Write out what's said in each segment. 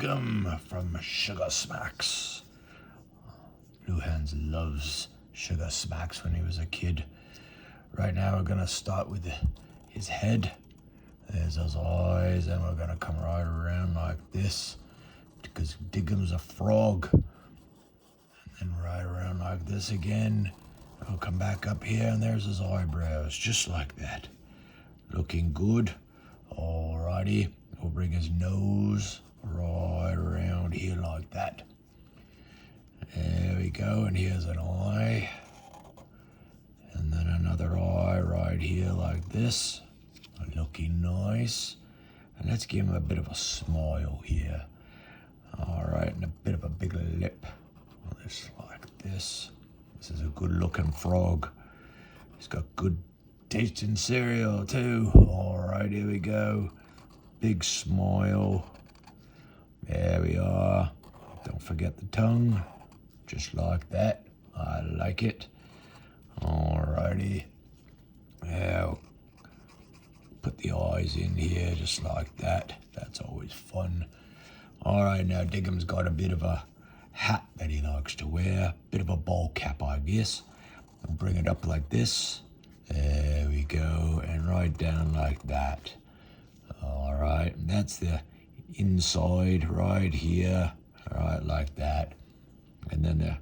Diggum from Sugar Smacks. Blue Hands loves Sugar Smacks when he was a kid. Right now we're gonna start with his head. There's his eyes, and we're gonna come right around like this because Diggum's a frog. And then right around like this again. We'll come back up here, and there's his eyebrows, just like that. Looking good. Alrighty, we'll bring his nose right around here like that. There we go, and here's an eye. And then another eye right here like this. Looking nice. And let's give him a bit of a smile here. Alright, and a bit of a bigger lip. Just like this. This is a good looking frog. He's got good tasting cereal too. Alright, here we go. Big smile. There we are. Don't forget the tongue. Just like that. I like it. Alrighty. Now, put the eyes in here just like that. That's always fun. Alright, now Diggum's got a bit of a hat that he likes to wear. Bit of a ball cap, I guess. I'll bring it up like this. There we go. And right down like that. Alright, and that's the inside right here. Right like that. And then the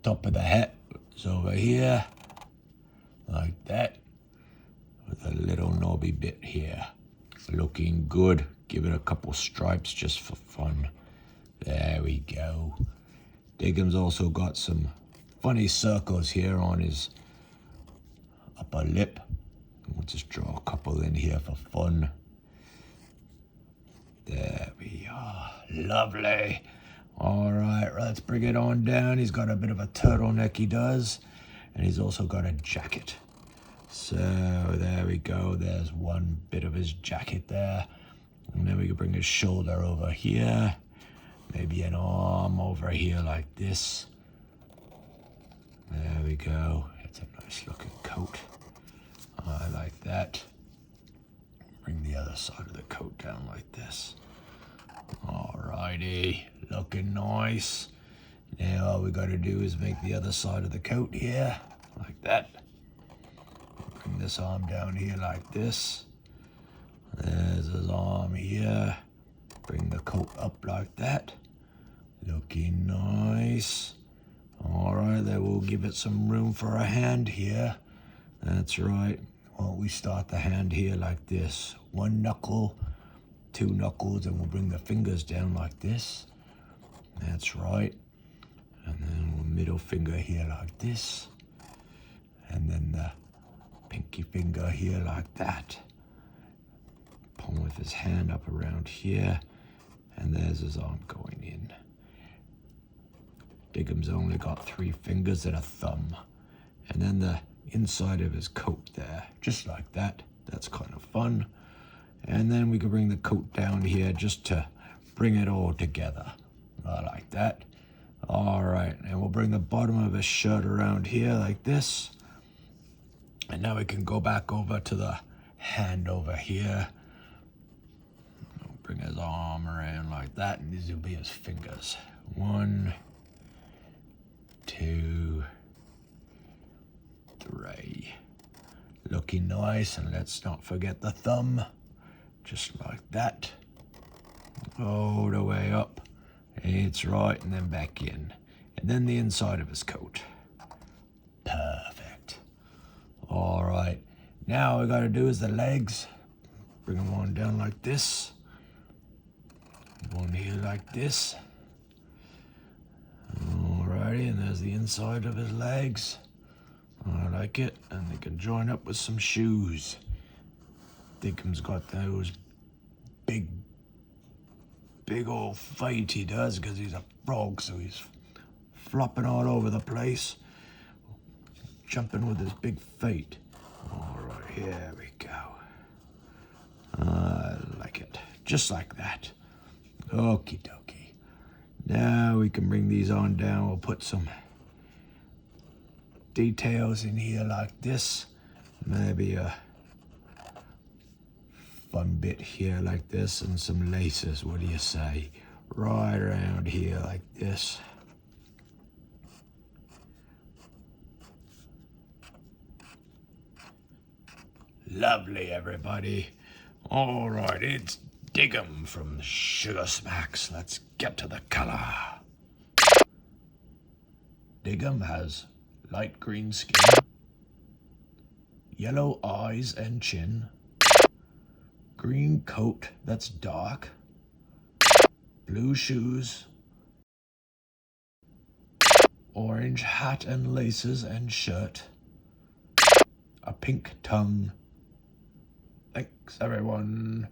top of the hat is over here. Like that. With a little knobby bit here. Looking good. Give it a couple stripes just for fun. There we go. Diggum's also got some funny circles here on his upper lip. We'll just draw a couple in here for fun. There we are. Lovely. All right, let's bring it on down. He's got a bit of a turtleneck, he does. And he's also got a jacket. So there we go. There's one bit of his jacket there. And then we can bring his shoulder over here. Maybe an arm over here like this. There we go. It's a nice looking coat. I like that. Bring the other side of the coat down like this. Alrighty, looking nice. Now all we got to do is make the other side of the coat here, like that. Bring this arm down here like this. There's his arm here. Bring the coat up like that. Looking nice. Alright, then we'll give it some room for a hand here. That's right. Well, we start the hand here like this. One knuckle, two knuckles, and we'll bring the fingers down like this. That's right. And then we'll middle finger here like this. And then the pinky finger here like that. Palm of his hand up around here. And there's his arm going in. Diggum's only got 3 fingers and a thumb. And then the inside of his coat there, just like that. That's kind of fun. And then we can bring the coat down here just to bring it all together. I like that. All right, and we'll bring the bottom of his shirt around here like this. And now we can go back over to the hand over here. We'll bring his arm around like that, and these will be his fingers. 1, 2, 3. Looking nice, and let's not forget the thumb. Just like that. All the way up. It's right, and then back in. And then the inside of his coat. Perfect. All right. Now all we got to do is the legs. Bring them on down like this. One here like this. Alrighty, and there's the inside of his legs. I like it, and they can join up with some shoes. Diggum's got those big old feet he does, because he's a frog, so he's flopping all over the place, jumping with his big feet. Alright, here we go. I like it, just like that. Okie dokie. Now we can bring these on down. We'll put some details in here like this. Maybe a fun bit here like this and some laces. What do you say? right around here like this. Lovely, everybody. All right, it's Dig 'em from Sugar Smacks. Let's get to the color. Dig 'em has light green skin, yellow eyes and chin, green coat that's dark, blue shoes, orange hat and laces and shirt, a pink tongue. Thanks, everyone.